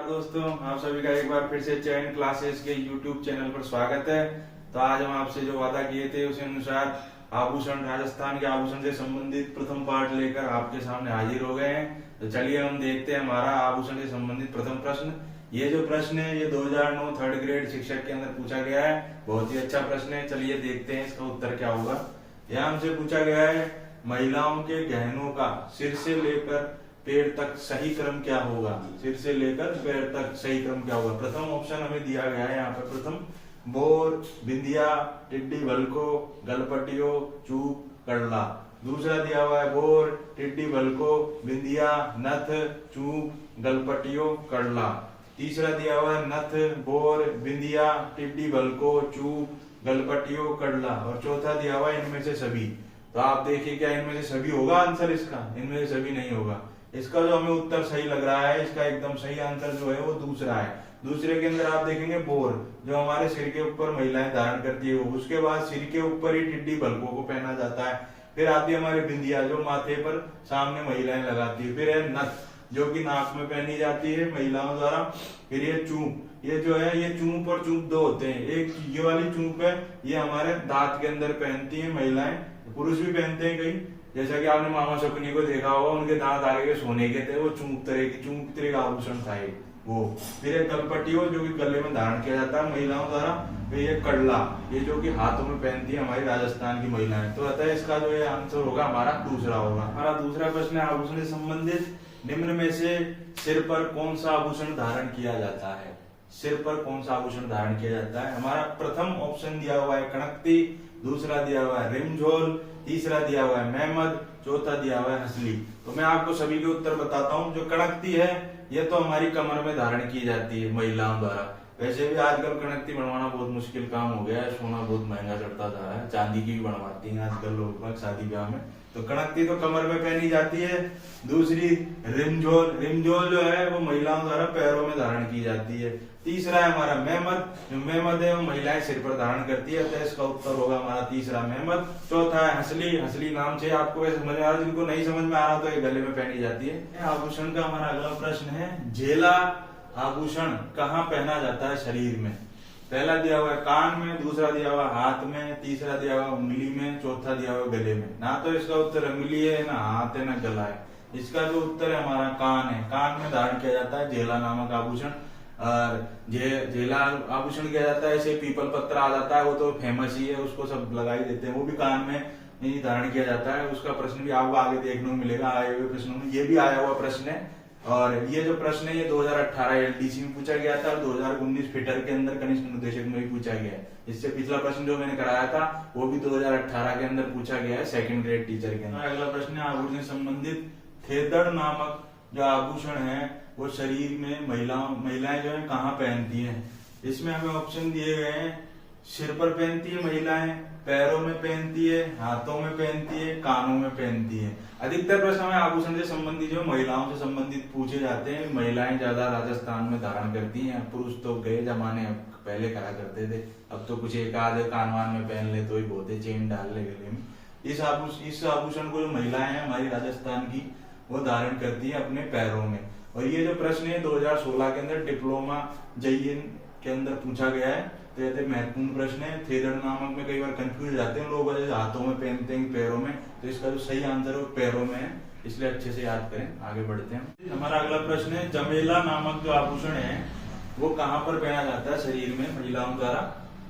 नमस्कार दोस्तों, आप सभी का एक बार फिर से चयन क्लासेस के YouTube चैनल पर स्वागत है। तो आज हम आपसे जो वादा किए थे उसी अनुसार आभूषण, राजस्थान के आभूषण से संबंधित प्रथम पार्ट लेकर आपके सामने हाजिर हो गए हैं। तो चलिए हम देखते हैं हमारा आभूषण से संबंधित प्रथम प्रश्न। ये जो प्रश्न है ये 2009 थर्ड ग्रेड शिक्षक के अंदर पूछा गया है। बहुत ही अच्छा प्रश्न है। चलिए देखते हैं इसका उत्तर क्या होगा। यहाँ हमसे पूछा गया है महिलाओं के गहनों का सिर से लेकर पैर तक सही क्रम क्या होगा। सिर से लेकर पैर तक सही क्रम क्या होगा। प्रथम ऑप्शन हमें दिया गया है यहाँ पर। प्रथम बोर, बिंदिया, टिड्डी भलको, गलपटियो, चूप, कड़ला। दूसरा दिया हुआ है बोर, टिड्डी भलको, बिंदिया, नथ, चूप, गलपटियो, कड़ला। तीसरा दिया हुआ है नथ, बोर, बिंदिया, टिड्डी भलको, चूप, गलपटियो, कड़ला। और चौथा दिया हुआ है इनमें से सभी। तो आप देखिए क्या इनमें से सभी होगा आंसर इसका? इनमें से सभी नहीं होगा। इसका जो हमें उत्तर सही लग रहा है, इसका एकदम सही आंसर जो है वो दूसरा है। दूसरे के अंदर आप देखेंगे बोर, जो हमारे सिर के ऊपर महिलाएं धारण करती है वो। उसके बाद सिर के ऊपर ही टिड्डी भलकों को पहना जाता है। फिर आती है हमारी बिंदिया, जो माथे पर सामने महिलाएं लगाती है। फिर है नथ, जो कि नाक में पहनी जाती है महिलाओं द्वारा। फिर ये चूप, ये जो है ये चूप और चूप दो होते हैं। एक ये वाली चूप है, ये हमारे दांत के अंदर पहनती है महिलाएं, पुरुष भी पहनते हैं कई। जैसा कि आपने मामा शकुनी को देखा होगा, उनके दांत आगे के सोने के थे, वो चूप तरह का आभूषण था वो। फिर एक गलपटियो, जो कि गले में धारण किया जाता है महिलाओं द्वारा। फिर ये कड़ला, ये जो कि हाथों में पहनती है हमारी राजस्थान की महिलाएं। तो अतः इसका जो ये आंसर होगा हमारा दूसरा होगा। हमारा दूसरा प्रश्न है आभूषण से संबंधित। निम्न में से सिर पर कौन सा आभूषण धारण किया जाता है? सिर पर कौन सा आभूषण धारण किया जाता है? हमारा प्रथम ऑप्शन दिया हुआ है कणकती, दूसरा दिया हुआ है रिमझोल, तीसरा दिया हुआ है मेहमद, चौथा दिया हुआ है हसली। तो मैं आपको सभी के उत्तर बताता हूँ। जो कणकती है ये तो हमारी कमर में धारण की जाती है महिलाओं द्वारा। वैसे भी आजकल कणकती बनवाना बहुत मुश्किल काम हो गया है, सोना बहुत महंगा चढ़ता जा रहा है। चांदी की भी बनवाती हैं आजकल लोग शादी ब्याह में। तो कणकती तो कमर में पहनी जाती है। दूसरी रिमझोल, रिमझोल जो है वो महिलाओं द्वारा पैरों में धारण की जाती है। तीसरा है हमारा मेहमद, जो मेहमद है वो महिलाएं सिर पर धारण करती है। तो इसका उत्तर होगा हमारा तीसरा मेहमद। चौथा है हसली, हसली नाम से आपको वैसे समझ में आ रहा है, जिनको नहीं समझ में आ रहा तो ये गले में पहनी जाती है। आभूषण का हमारा अगला प्रश्न है झेला आभूषण कहाँ पहना जाता है शरीर में? पहला दिया हुआ है कान में, दूसरा दिया हुआ हाथ में, तीसरा दिया हुआ उंगली में, चौथा दिया हुआ गले में। ना तो इसका उत्तर उंगली है, ना हाथ है, ना गला है। इसका जो उत्तर है हमारा कान है। कान में धारण किया जाता है झेला नामक आभूषण। और झेला आभूषण किया जाता है, ऐसे पीपल पत्र आ जाता है, वो तो फेमस ही है, उसको सब लगाई देते हैं। वो भी कान में ही धारण किया जाता है। उसका प्रश्न भी आपको आगे देखने को मिलेगा आए हुए प्रश्नों में। ये भी आया हुआ प्रश्न है। और ये जो प्रश्न है ये 2018 एलडीसी में पूछा गया था और 2019 फिटर के अंदर कनिष्ठ निदेशक में भी पूछा गया है। इससे पिछला प्रश्न जो मैंने कराया था वो भी 2018 के अंदर पूछा गया है, सेकंड ग्रेड टीचर के अंदर। अगला प्रश्न है आभूषण से संबंधित। खेदड़ नामक जो आभूषण है वो शरीर में महिलाएं जो है कहाँ पहनती हैं? इसमें हमें ऑप्शन दिए गए हैं। सिर पर पहनती है महिलाएं, पैरों में पहनती है, हाथों में पहनती है, कानों में पहनती है। अधिकतर प्रश्न हमें आभूषण से संबंधित जो महिलाओं से संबंधित पूछे जाते हैं। महिलाएं ज्यादा राजस्थान में धारण करती हैं। पुरुष तो गए जमाने पहले करा करते थे, अब तो कुछ एक आधे कानवान में पहन ले तो ही बहुत है, चेन डाल ले गले में। इस आभूषण को जो महिलाएं हैं हमारी राजस्थान की वो धारण करती है अपने पैरों में। और ये जो प्रश्न है 2016 के अंदर डिप्लोमा JN के अंदर पूछा गया है। तो ये महत्वपूर्ण प्रश्न है। खेदड़ नामक में कई बार कंफ्यूज जाते हैं लोग, हाथों में पहनते हैं पैरों में। तो इसका जो सही आंसर है वो पैरों में है, इसलिए अच्छे से याद करें। आगे बढ़ते हैं। हमारा अगला प्रश्न है जमेला नामक जो आभूषण है वो कहाँ पर पहना जाता है शरीर में महिलाओं द्वारा?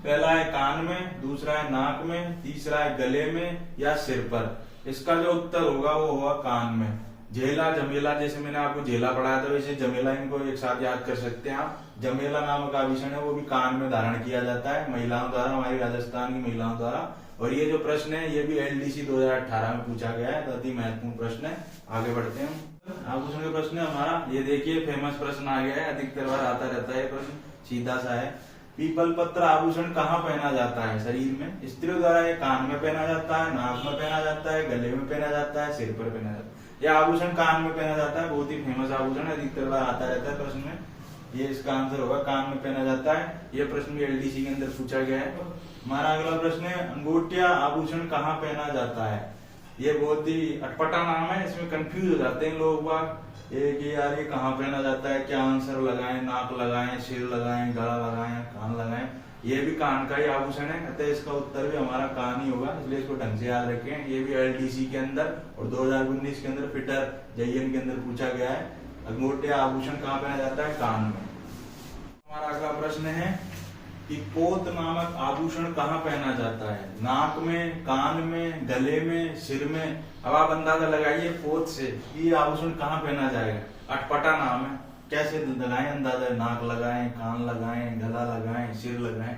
पहला है कान में, दूसरा है नाक में, तीसरा है गले में या सिर पर। इसका जो उत्तर होगा वो होगा कान में। झेला, जमेला, जैसे मैंने आपको झेला पढ़ाया था वैसे जमेला इनको एक साथ याद कर सकते हैं आप। जमेला नामक आभूषण है वो भी कान में धारण किया जाता है महिलाओं द्वारा, हमारी राजस्थान की महिलाओं द्वारा। और ये जो प्रश्न है ये भी LDC 2018 में पूछा गया है। तो अति महत्वपूर्ण प्रश्न है। आगे बढ़ते हैं। आभूषण का प्रश्न है हमारा, ये देखिए फेमस प्रश्न आ गया है, अधिकतर बार आता रहता है प्रश्न, सीधा सा है। पीपल पत्र आभूषण कहाँ पहना जाता है शरीर में? स्त्रियों द्वारा ये कान में पहना जाता है, नाक में पहना जाता है, गले में पहना जाता है, सिर पर पहना जाता है। यह आभूषण कान में पहना जाता है, बहुत ही फेमस आभूषण है, अधिकतर बार आता रहता है प्रश्न में। ये इसका आंसर होगा कान में पहना जाता है। ये प्रश्न भी LDC के अंदर पूछा गया है। हमारा अगला प्रश्न है अंगूठिया आभूषण कहाँ पहना जाता है? ये बहुत ही अटपटा नाम है, इसमें कंफ्यूज हो जाते हैं लोग बाग ये कि यार ये कहाँ पहना जाता है, क्या आंसर लगाएं, नाक लगाएं, सिर लगाएं, गला लगाएं, कान लगाएं। ये भी कान का ही आभूषण है, अतः इसका उत्तर भी हमारा कान ही होगा, इसलिए इसको ढंग से याद रखें। ये भी एलडीसी के अंदर और 2019 के अंदर फिटर जेईएन के अंदर पूछा गया है। अंगूठे आभूषण कहाँ पहना जाता है, कान में। हमारा अगला प्रश्न है कि पोत नामक आभूषण कहाँ पहना जाता है, नाक में, कान में, गले में, सिर में। अब आप अंदाजा लगाइए पोत से ये आभूषण कहाँ पहना जाएगा। अटपटा नाम है, कैसे लगाएं अंदाजा, नाक लगाएं, कान लगाएं, गला लगाएं, सिर लगाएं।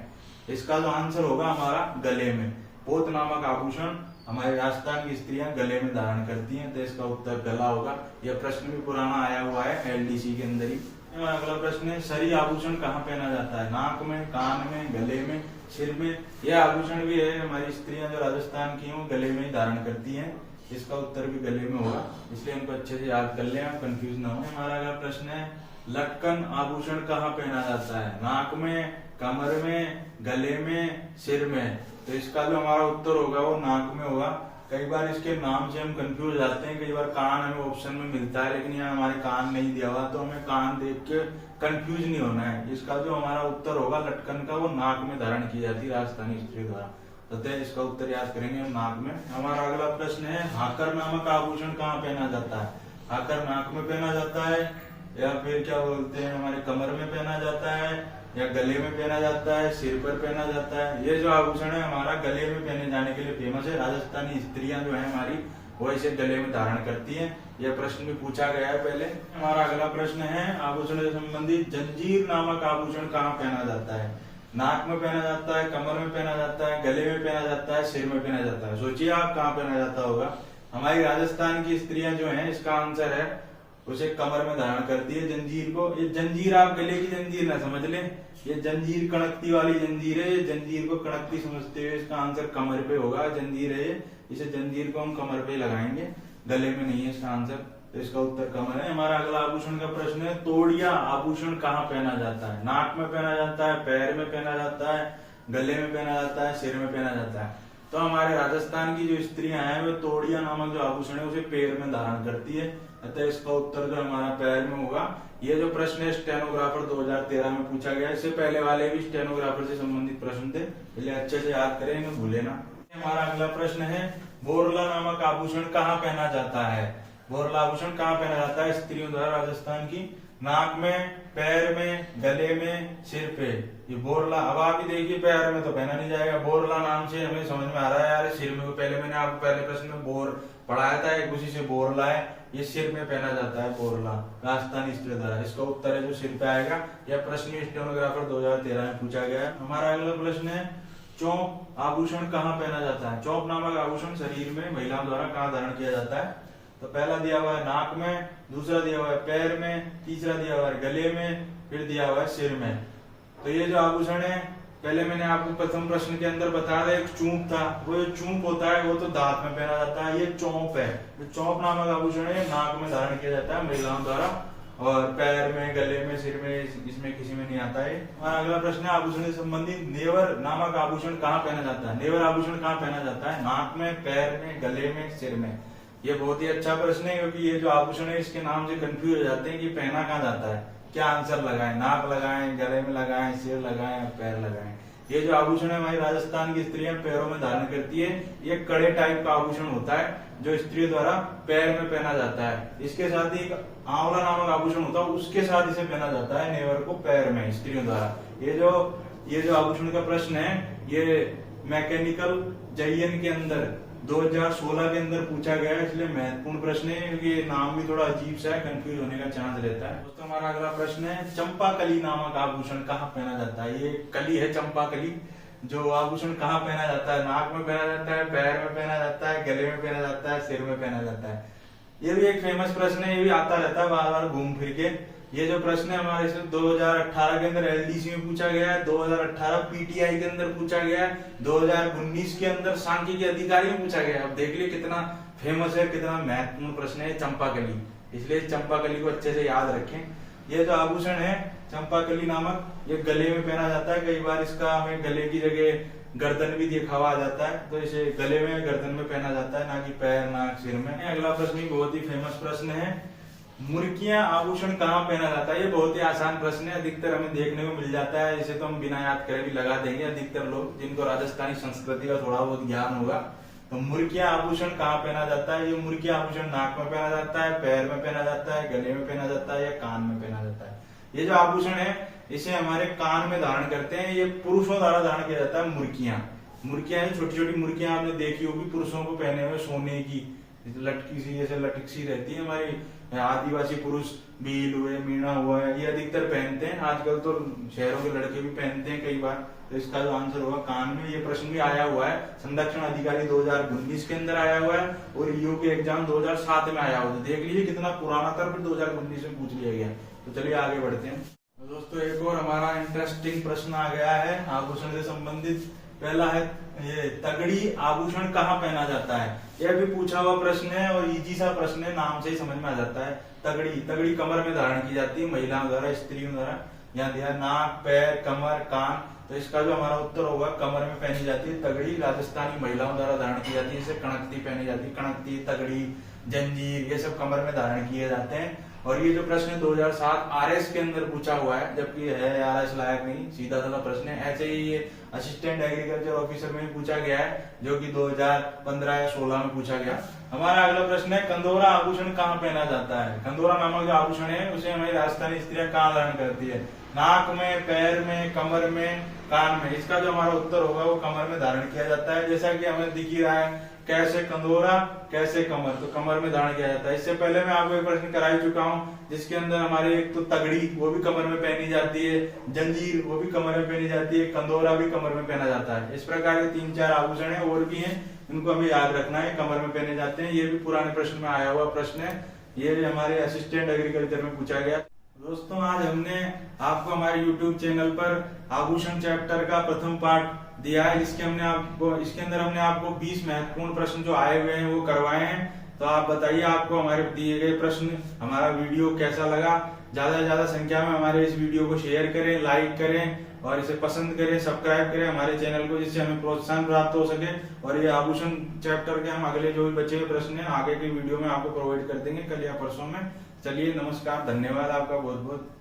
इसका जो आंसर होगा हमारा गले में। पोत नामक आभूषण हमारे राजस्थान की स्त्रियां गले में धारण करती हैं, तो इसका उत्तर गला होगा। यह प्रश्न भी पुराना आया हुआ है एलडीसी के अंदर ही। अगला प्रश्न है सरी आभूषण कहाँ पहना जाता है, नाक में, कान में, गले में, सिर में। यह आभूषण भी है हमारी स्त्रियां जो राजस्थान की हैं गले में ही धारण करती हैं, इसका उत्तर भी गले में होगा, इसलिए इनको अच्छे से याद कर लें, आप कंफ्यूज ना हो। हमारा अगला प्रश्न है लटकन आभूषण कहाँ पहना जाता है, नाक में, कमर में, गले में, सिर में। तो इसका जो हमारा उत्तर होगा वो नाक में होगा। कई बार इसके नाम से हम कंफ्यूज हो जाते हैं, कई बार कान हमें ऑप्शन में मिलता है लेकिन यहाँ हमारे कान नहीं दिया हुआ, तो हमें कान देख के कंफ्यूज नहीं होना है। इसका जो हमारा उत्तर होगा लटकन का, वो नाक में धारण की जाती है राजस्थानी स्त्री द्वारा, अतः इसका उत्तर याद करेंगे हम नाक में। हमारा अगला प्रश्न है हाकर नामक आभूषण कहाँ पहना जाता है, हाकर नाक में पहना जाता है या फिर क्या बोलते हैं हमारे कमर में पहना जाता है या गले में पहना जाता है, सिर पर पहना जाता है। ये जो आभूषण है हमारा गले में पहने जाने के लिए फेमस है, राजस्थानी स्त्रियां जो है हमारी वो इसे गले में धारण करती हैं। यह प्रश्न भी पूछा गया है पहले। हमारा अगला प्रश्न है आभूषण से संबंधित जंजीर नामक आभूषण कहाँ पहना जाता है, नाक में पहना जाता है, कमर में पहना जाता है, गले में पहना जाता है, सिर में पहना जाता है। सोचिए आप कहाँ पहना जाता होगा। हमारी राजस्थान की स्त्रियां जो है इसका आंसर है उसे कमर में धारण करती है जंजीर को। ये जंजीर आप गले की जंजीर ना समझ लें, ये जंजीर कड़कती वाली जंजीर है, जंजीर को कड़कती समझते हुए इसका आंसर कमर पे होगा। जंजीर है इसे जंजीर को हम कमर पे लगाएंगे, गले में नहीं है इसका आंसर, तो इसका उत्तर कमर है। हमारा अगला आभूषण का प्रश्न है तोड़िया आभूषण कहाँ पहना जाता है, नाक में पहना जाता है, पैर में पहना जाता है, गले में पहना जाता है, सिर में पहना जाता है। तो हमारे राजस्थान की जो स्त्रियां हैं वो तोड़िया नामक जो आभूषण है उसे पैर में धारण करती है, अतः इसका उत्तर जो हमारा पैर में होगा। ये जो प्रश्न है स्टेनोग्राफर 2013 में पूछा गया, इससे पहले वाले भी स्टेनोग्राफर से संबंधित प्रश्न थे, इसलिए अच्छे से याद करें, इन्हें भूले ना। हमारा अगला प्रश्न है बोरला नामक आभूषण कहाँ पहना जाता है, बोरला आभूषण कहाँ पहना जाता है स्त्रियों द्वारा राजस्थान की, नाक में, पैर में, गले में, सिर पे। ये बोरला, अब आप ही देखिए पैर में तो पहना नहीं जाएगा, बोरला नाम से हमें समझ में आ रहा है यार सिर में। पहले मैंने आपको पहले प्रश्न में बोर पढ़ाया था, एक उसी से बोरला है, ये सिर में पहना जाता है बोरला राजस्थानी स्त्री द्वारा। इसका उत्तर है जो सिर पे आएगा। यह प्रश्न स्टेनोग्राफर 2013 में पूछा गया। हमारा अगला प्रश्न है चौंप आभूषण कहाँ पहना जाता है, चौंप नामक आभूषण शरीर में महिलाओं द्वारा कहाँ धारण किया जाता है। तो पहला दिया हुआ है नाक में, दूसरा दिया हुआ है पैर में, तीसरा दिया हुआ है गले में, फिर दिया हुआ है सिर में। तो ये जो आभूषण है पहले मैंने आपको प्रथम प्रश्न के अंदर बताया था एक चूंप था, वो जो चूंप होता है वो तो दांत में पहना जाता है, ये चौंप है। जो चौंप नामक आभूषण है नाक में धारण किया जाता है महिलाओं द्वारा, और पैर में, गले में, सिर में, इसमें किसी में नहीं आता है। हमारा अगला प्रश्न है आभूषण से संबंधित नेवर नामक आभूषण कहाँ पहना जाता है, नेवर आभूषण कहाँ पहना जाता है, नाक में, पैर में, गले में, सिर में। ये बहुत ही अच्छा प्रश्न है क्योंकि ये जो आभूषण है इसके नाम से कंफ्यूज हो जाते हैं कि पहना कहाँ जाता है, क्या आंसर लगाएं, नाक लगाएं, गले में लगाएं, सिर लगाएं, पैर लगाएं। ये जो आभूषण है हमारी राजस्थान की स्त्रियां पैरों में धारण करती है, ये कड़े टाइप का आभूषण होता है जो स्त्री द्वारा पैर में पहना जाता है। इसके साथ ही एक आंवला नामक आभूषण होता है, उसके साथ इसे पहना जाता है नेवर को पैर में स्त्रियों द्वारा। ये जो आभूषण का प्रश्न है ये मैकेनिकल जेईएन के अंदर 2016 के अंदर पूछा गया है, इसलिए महत्वपूर्ण प्रश्न है क्योंकि ये नाम भी थोड़ा अजीब सा है, कंफ्यूज होने का चांस रहता है। दोस्तों हमारा अगला प्रश्न है चंपा कली नामक आभूषण कहाँ पहना जाता है। ये कली है चंपा कली, जो आभूषण कहाँ पहना जाता है, नाक में पहना जाता है, पैर में पहना जाता है, गले में पहना जाता है, सिर में पहना जाता है। ये भी एक फेमस प्रश्न है, ये भी आता रहता है बार बार घूम फिर के। ये जो प्रश्न है हमारे 2018 के अंदर एलडीसी में पूछा गया है, 2018 पीटीआई के अंदर पूछा गया है, 2019 के अंदर सांख्यिकी अधिकारी में पूछा गया है। अब देख लिये कितना फेमस है, कितना महत्वपूर्ण प्रश्न है चंपाकली, इसलिए चंपाकली को अच्छे से याद रखें। ये जो आभूषण है चंपाकली नामक, ये गले में पहना जाता है। कई बार इसका हमें गले की जगह गर्दन भी देखा हुआ आ जाता है, तो इसे गले में गर्दन में पहना जाता है, ना कि पैर नाक सिर में। अगला प्रश्न भी बहुत ही फेमस प्रश्न है, मुर्कियां आभूषण कहाँ पहना जाता है। ये बहुत ही आसान प्रश्न है, अधिकतर हमें देखने को मिल जाता है, इसे तो हम बिना याद करे भी लगा देंगे। अधिकतर लोग जिनको राजस्थानी संस्कृति का थोड़ा बहुत ज्ञान होगा, तो मुर्कियां आभूषण कहाँ पहना जाता है। ये मुर्कियां आभूषण नाक में पहना जाता है, पैर में पहना जाता है, गले में पहना जाता है या कान में पहना जाता है। ये जो आभूषण है इसे हमारे कान में धारण करते हैं, ये पुरुषों द्वारा धारण किया जाता है। मुर्कियां छोटी छोटी मुर्कियां आपने देखी होगी पुरुषों को पहने हुए, सोने की लटकी सी, जैसे लटक सी रहती है। हमारी आदिवासी पुरुष भील हुए, मीणा हुआ है, ये अधिकतर पहनते हैं। आजकल तो शहरों के लड़के भी पहनते हैं कई बार। तो इसका जो आंसर होगा कान में। ये प्रश्न भी आया हुआ है, संरक्षण अधिकारी 2019 के अंदर आया हुआ है, और ईओ के एग्जाम 2007 में आया हुआ है। देख लीजिए कितना पुराना था, फिर 2019 में पूछ लिया गया। तो चलिए आगे बढ़ते हैं। तो दोस्तों एक और हमारा इंटरेस्टिंग प्रश्न आ गया है आभूषण से संबंधित। पहला है ये, तगड़ी आभूषण कहाँ पहना जाता है। यह भी पूछा हुआ प्रश्न है और इजी सा प्रश्न है, नाम से ही समझ में आ जाता है। तगड़ी कमर में धारण की जाती है महिलाओं द्वारा, स्त्रियों द्वारा। यहाँ दिया नाक, पैर, कमर, कान। तो इसका जो हमारा उत्तर होगा कमर में पहनी जाती है तगड़ी। राजस्थानी महिलाओं द्वारा धारण की जाती है, इसे कणकती पहनी जाती है। कणकती, तगड़ी, जंजीर, ये सब कमर में धारण किए जाते हैं। और ये जो प्रश्न 2007 आरएस के अंदर पूछा हुआ है, जबकि है आरएस लायक नहीं, सीधा साधा प्रश्न है। ऐसे ही ये असिस्टेंट एग्रीकल्चर ऑफिसर में पूछा गया है, जो कि 2015 या 16 में पूछा गया। हमारा अगला प्रश्न है, कंदोरा आभूषण कहाँ पहना जाता है। कंदोरा नामक जो आभूषण है उसे हमारी राजस्थानी स्त्रियां कहाँ धारण करती है। नाक में, पैर में, कमर में, कान में। इसका जो हमारा उत्तर होगा वो कमर में धारण किया जाता है। जैसा कि हमें दिख ही रहा है, कैसे कंदोरा कैसे कमर, तो कमर में धारण किया जाता है। इससे पहले मैं आपको एक प्रश्न करा ही चुका हूँ, जिसके अंदर हमारे एक तो तगड़ी वो भी कमर में पहनी जाती है, जंजीर वो भी कमर में पहनी जाती है, कंदोरा भी कमर में पहना जाता है। इस प्रकार के 3-4 आभूषण है और भी हैं, इनको हमें याद रखना है, कमर में पहने जाते हैं। ये भी पुराने प्रश्न में आया हुआ प्रश्न है, ये हमारे असिस्टेंट एग्रीकल्चर में पूछा गया। दोस्तों आज हमने आपको हमारे YouTube चैनल पर आभूषण चैप्टर का प्रथम पार्ट दिया है, इसके अंदर हमने आपको 20 महत्वपूर्ण प्रश्न जो आए हुए हैं वो करवाए हैं। तो आप बताइए आपको हमारे दिए गए प्रश्न, हमारा वीडियो कैसा लगा। ज्यादा से ज्यादा संख्या में हमारे इस वीडियो को शेयर करें, लाइक करें और इसे पसंद करें, सब्सक्राइब करें हमारे चैनल को, जिससे हमें प्रोत्साहन प्राप्त हो सके। और ये आभूषण चैप्टर के हम अगले जो भी बचे हुए प्रश्न है आगे के वीडियो में आपको प्रोवाइड कर देंगे, कल या परसों में। चलिए नमस्कार, धन्यवाद आपका बहुत बहुत।